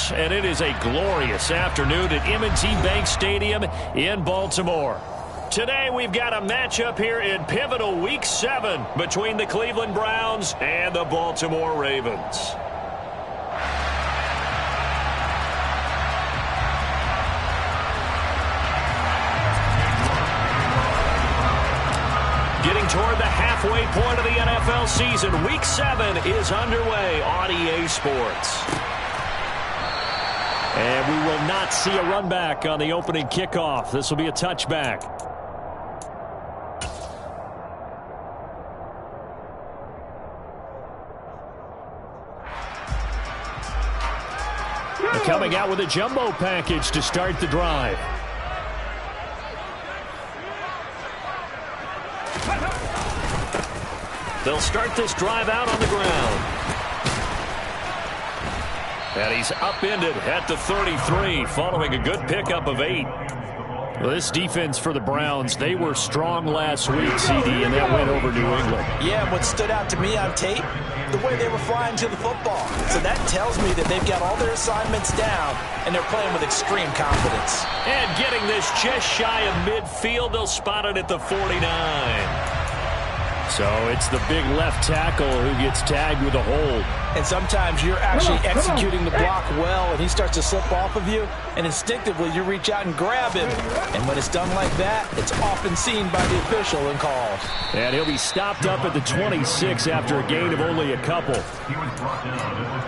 sports, and it is a glorious afternoon at M&T Bank Stadium in Baltimore. Today we've got a matchup here in pivotal Week 7 between the Cleveland Browns and the Baltimore Ravens. Getting toward the halfway point of the NFL season, Week 7 is underway on EA Sports. And we will not see a run back on the opening kickoff. This will be a touchback. Coming out with a jumbo package to start the drive. They'll start this drive out on the ground. And he's upended at the 33, following a good pickup of 8. Well, this defense for the Browns, they were strong last week, CD, and that went over New England. Yeah, and what stood out to me on tape, the way they were flying to the football. So that tells me that they've got all their assignments down, and they're playing with extreme confidence. And getting this just shy of midfield, they'll spot it at the 49. So it's the big left tackle who gets tagged with a hold. And sometimes you're actually executing the block well, and he starts to slip off of you, and instinctively you reach out and grab him. And when it's done like that, it's often seen by the official and called. And he'll be stopped up at the 26 after a gain of only a couple.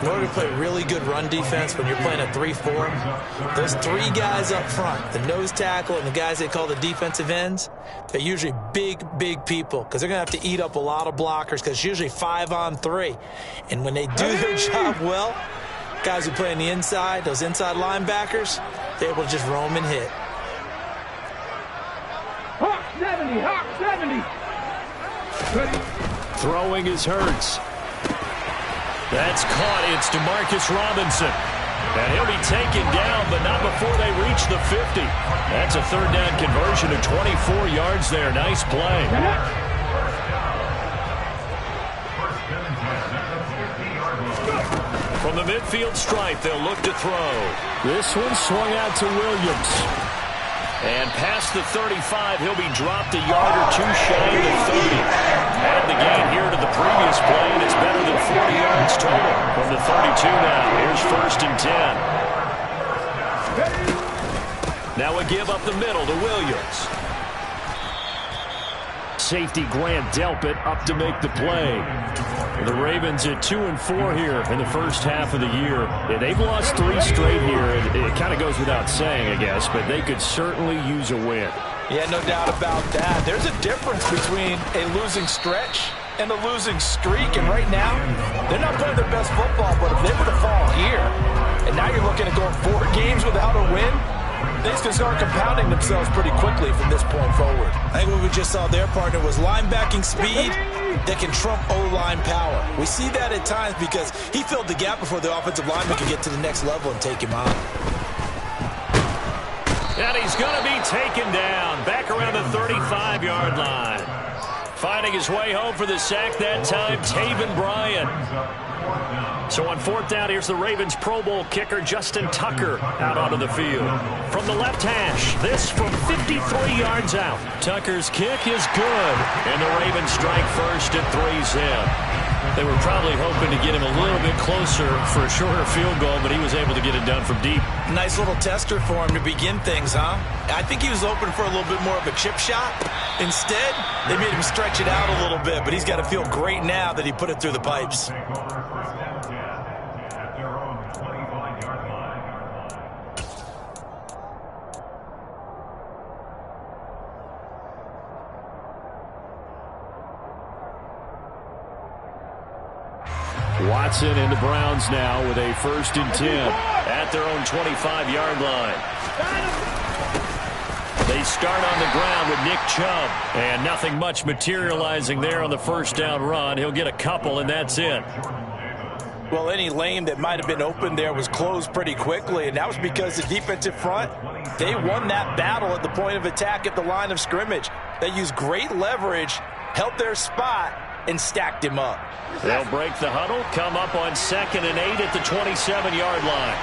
In order to play really good run defense when you're playing a 3-4, those 3 guys up front, the nose tackle and the guys they call the defensive ends, they're usually big people because they're going to have to eat up a lot of blockers because it's usually 5-on-3. And when they do their job well, guys who play on the inside, those inside linebackers, they're able to just roam and hit. Hawk 70, Hawk 70. Throwing is Hurts. That's caught. It's DeMarcus Robinson. And he'll be taken down, but not before they reach the 50. That's a third down conversion of 24 yards there. Nice play. From the midfield stripe, they'll look to throw. This one swung out to Williams. And past the 35, he'll be dropped a yard or 2 shy of the 30. Add the gain here to the previous play, and it's better than 40 yards total. From the 32 now, here's 1st and 10. Now a give up the middle to Williams. Safety Grant Delpit up to make the play. The Ravens at 2-4 here in the first half of the year. Yeah, they've lost 3 straight here. It kind of goes without saying, I guess, but they could certainly use a win. Yeah, no doubt about that. There's a difference between a losing stretch and a losing streak, and right now, they're not playing their best football, but if they were to fall here, and now you're looking at going 4 games without a win, things can start compounding themselves pretty quickly from this point forward. I think what we just saw their partner was linebacking speed that can trump O-line power. We see that at times because he filled the gap before the offensive lineman could get to the next level and take him out. And he's going to be taken down back around the 35-yard line. Finding his way home for the sack that time, Taven Bryan. So on 4th down, here's the Ravens Pro Bowl kicker, Justin Tucker, out onto the field. From the left hash, this from 53 yards out. Tucker's kick is good, and the Ravens strike first at 3-zip. They were probably hoping to get him a little bit closer for a shorter field goal, but he was able to get it done from deep. Nice little tester for him to begin things, huh? I think he was open for a little bit more of a chip shot. Instead, they made him stretch it out a little bit, but he's got to feel great now that he put it through the pipes. Watson and the Browns now with a 1st and 10 at their own 25-yard line. They start on the ground with Nick Chubb, and nothing much materializing there on the 1st down run. He'll get a couple, and that's it. Well, any lane that might have been open there was closed pretty quickly, and that was because the defensive front, they won that battle at the point of attack at the line of scrimmage. They used great leverage, held their spot, and stacked him up. They'll break the huddle, come up on 2nd and 8 at the 27-yard line.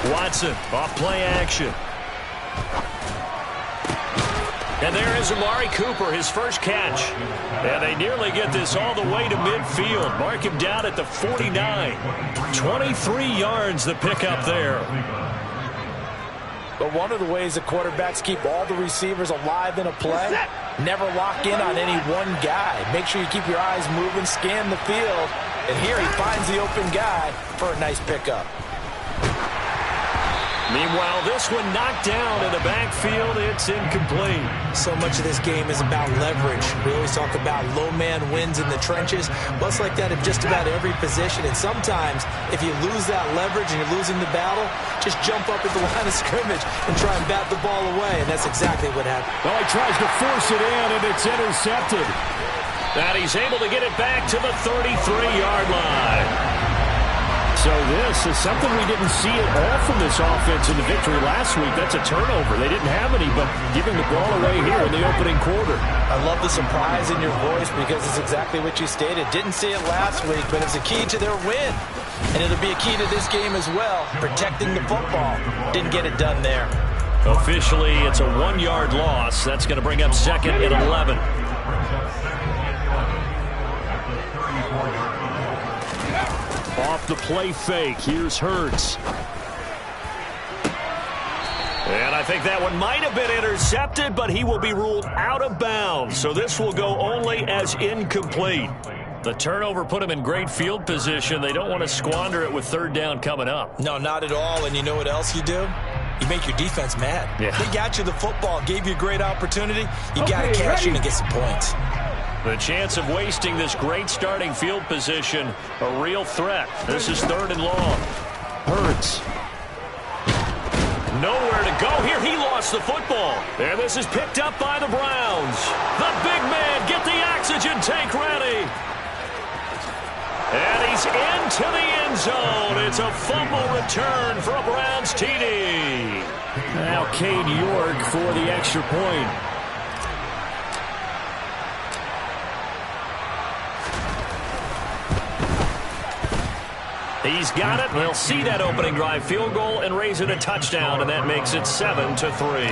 Watson off play action. And there is Amari Cooper, his first catch. And they nearly get this all the way to midfield. Mark him down at the 49. 23 yards the pickup there. But one of the ways the quarterbacks keep all the receivers alive in a play, never lock in on any one guy. Make sure you keep your eyes moving, scan the field. And here he finds the open guy for a nice pickup. Meanwhile, this one knocked down in the backfield. It's incomplete. So much of this game is about leverage. We always talk about low man wins in the trenches. Well, it's like that in just about every position. And sometimes, if you lose that leverage and you're losing the battle, just jump up at the line of scrimmage and try and bat the ball away. And that's exactly what happened. Well, he tries to force it in, and it's intercepted. And he's able to get it back to the 33-yard line. So this is something we didn't see at all from this offense in the victory last week. That's a turnover. They didn't have any, but giving the ball away here in the opening quarter. I love the surprise in your voice because it's exactly what you stated. Didn't see it last week, but it's a key to their win. And it'll be a key to this game as well, protecting the football. Didn't get it done there. Officially, it's a 1-yard loss. That's going to bring up second and 11. Off the play fake. Here's Hurts. And I think that one might have been intercepted, but he will be ruled out of bounds. So this will go only as incomplete. The turnover put him in great field position. They don't want to squander it with third down coming up. No, not at all. And you know what else you do? You make your defense mad. Yeah. They got you the football, gave you a great opportunity. You got to cash in and get some points. The chance of wasting this great starting field position, a real threat. This is third and long. Hurts. Nowhere to go here. He lost the football. And this is picked up by the Browns. The big man, get the oxygen tank ready. And he's into the end zone. It's a fumble return for a Browns TD. Now Cade York for the extra point. He's got it. They'll see that opening drive field goal and raise it a touchdown, and that makes it 7-3.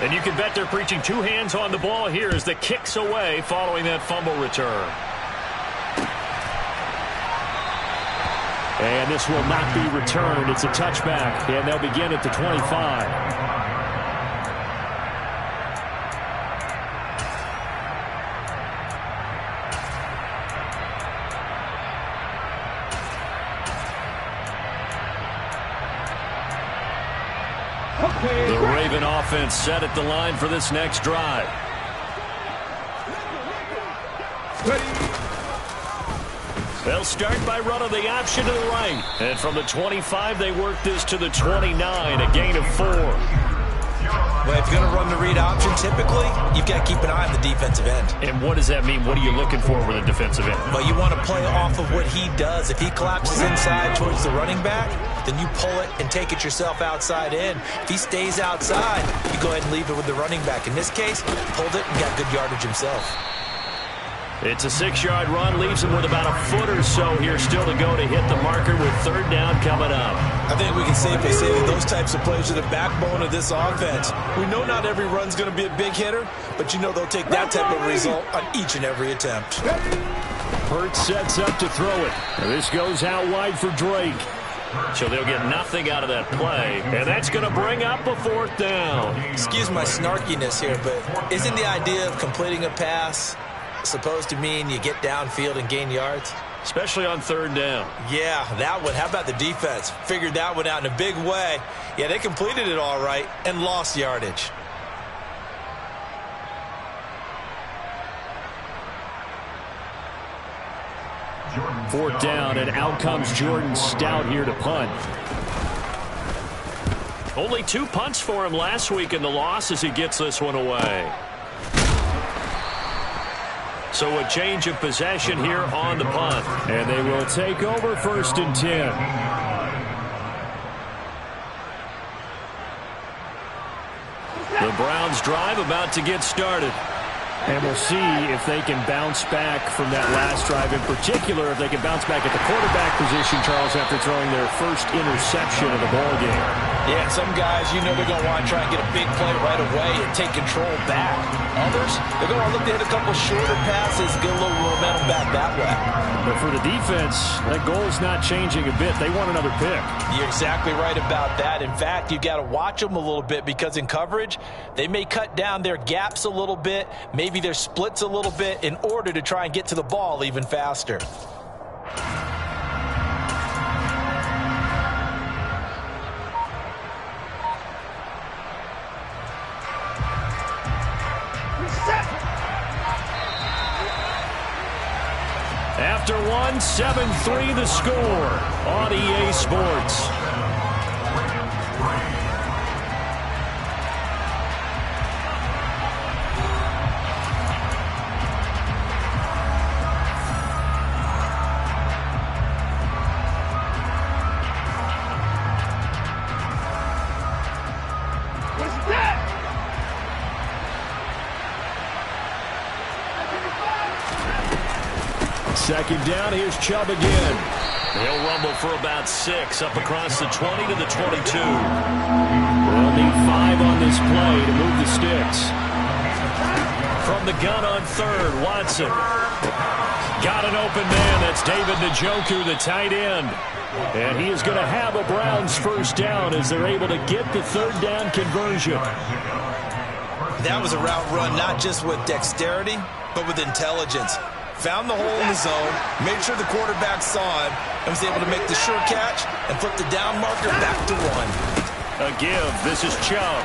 And you can bet they're preaching two hands on the ball here as the kick's away following that fumble return. And this will not be returned. It's a touchback, and they'll begin at the 25. The Raven offense set at the line for this next drive. They'll start by running the option to the right. And from the 25, they work this to the 29, a gain of 4. Well, if you're going to run the read option, typically, you've got to keep an eye on the defensive end. And what does that mean? What are you looking for with a defensive end? Well, you want to play off of what he does. If he collapses inside towards the running back, then you pull it and take it yourself outside in. If he stays outside, you go ahead and leave it with the running back. In this case, pulled it and got good yardage himself. It's a 6-yard run, leaves him with about a foot or so here still to go to hit the marker with third down coming up. I think we can safely say that those types of plays are the backbone of this offense. We know not every run's going to be a big hitter, but you know they'll take that type of result on each and every attempt. Hurts sets up to throw it. And this goes out wide for Drake. So they'll get nothing out of that play, and that's going to bring up a fourth down. Excuse my snarkiness here, but isn't the idea of completing a pass supposed to mean you get downfield and gain yards? Especially on third down. Yeah, that one. How about the defense? Figured that one out in a big way. Yeah, they completed it all right and lost yardage. Fourth down, and out comes Jordan Stout here to punt. Only 2 punts for him last week in the loss as he gets this one away. So a change of possession here on the punt. And they will take over first and 10. The Browns drive about to get started. And we'll see if they can bounce back from that last drive. In particular, if they can bounce back at the quarterback position, Charles, after throwing their first interception of the ball game. Yeah, some guys, you know they're going to want to try and get a big play right away and take control back. Others, they're going to want to look to hit a couple shorter passes, get a little momentum back that way. But for the defense, that goal's not changing a bit. They want another pick. You're exactly right about that. In fact, you got to watch them a little bit because in coverage, they may cut down their gaps a little bit, maybe their splits a little bit in order to try and get to the ball even faster. After one, 7-3 the score on EA Sports. Second down, here's Chubb again. He'll rumble for about 6, up across the 20 to the 22. They'll need 5 on this play to move the sticks. From the gun on third, Watson. Got an open man, that's David Njoku, the tight end. And he is going to have a Browns first down as they're able to get the third down conversion. That was a route run not just with dexterity, but with intelligence. Found the hole in the zone, made sure the quarterback saw him, and was able to make the sure catch and flip the down marker back to 1. A give. This is Chubb.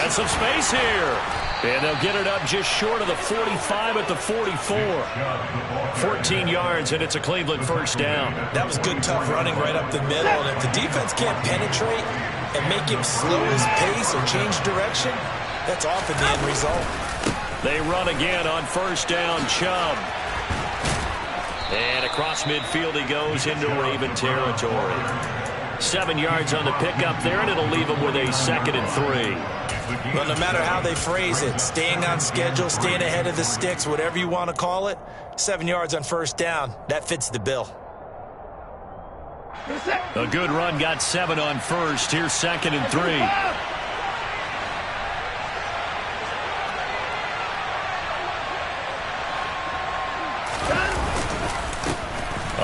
And some space here. And they'll get it up just short of the 45 at the 44. 14 yards, and it's a Cleveland first down. That was good, tough running right up the middle. And if the defense can't penetrate and make him slow his pace or change direction, that's often the end result. They run again on first down, Chubb. And across midfield he goes into Raven territory. 7 yards on the pickup there, and it'll leave him with a 2nd and 3. Well, no matter how they phrase it, staying on schedule, staying ahead of the sticks, whatever you want to call it, 7 yards on first down, that fits the bill. A good run, got 7 on first. Here's 2nd and 3.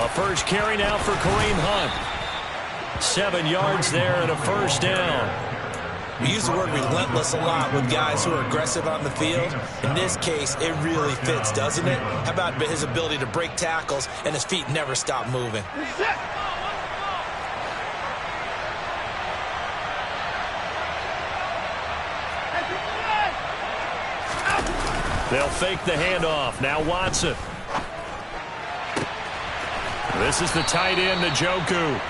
A first carry now for Kareem Hunt. 7 yards there and a first down. We use the word relentless a lot with guys who are aggressive on the field. In this case, it really fits, doesn't it? How about his ability to break tackles and his feet never stop moving? They'll fake the handoff. Now Watson. This is the tight end, Njoku.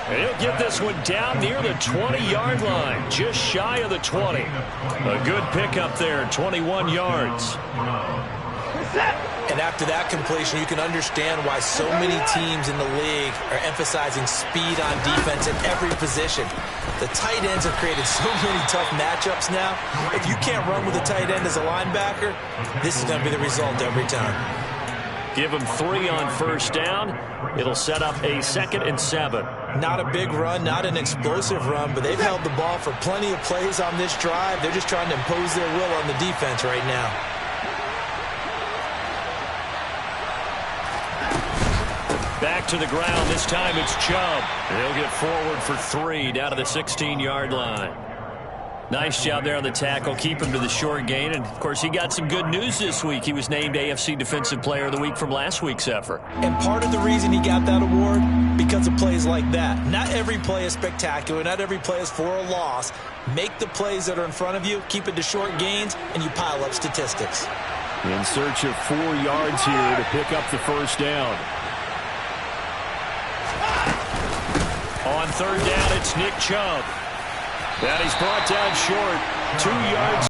He'll get this one down near the 20-yard line, just shy of the 20. A good pickup there, 21 yards. And after that completion, you can understand why so many teams in the league are emphasizing speed on defense at every position. The tight ends have created so many tough matchups now. If you can't run with a tight end as a linebacker, this is going to be the result every time. Give him 3 on first down. It'll set up a 2nd and 7. Not a big run, not an explosive run, but they've held the ball for plenty of plays on this drive. They're just trying to impose their will on the defense right now. Back to the ground. This time it's Chubb. He'll get forward for 3 down to the 16-yard line. Nice job there on the tackle. Keep him to the short gain. And, of course, he got some good news this week. He was named AFC Defensive Player of the Week from last week's effort. And part of the reason he got that award, because of plays like that. Not every play is spectacular. Not every play is for a loss. Make the plays that are in front of you, keep it to short gains, and you pile up statistics. In search of 4 yards here to pick up the first down. On third down, it's Nick Chubb. And he's brought down short. 2 yards.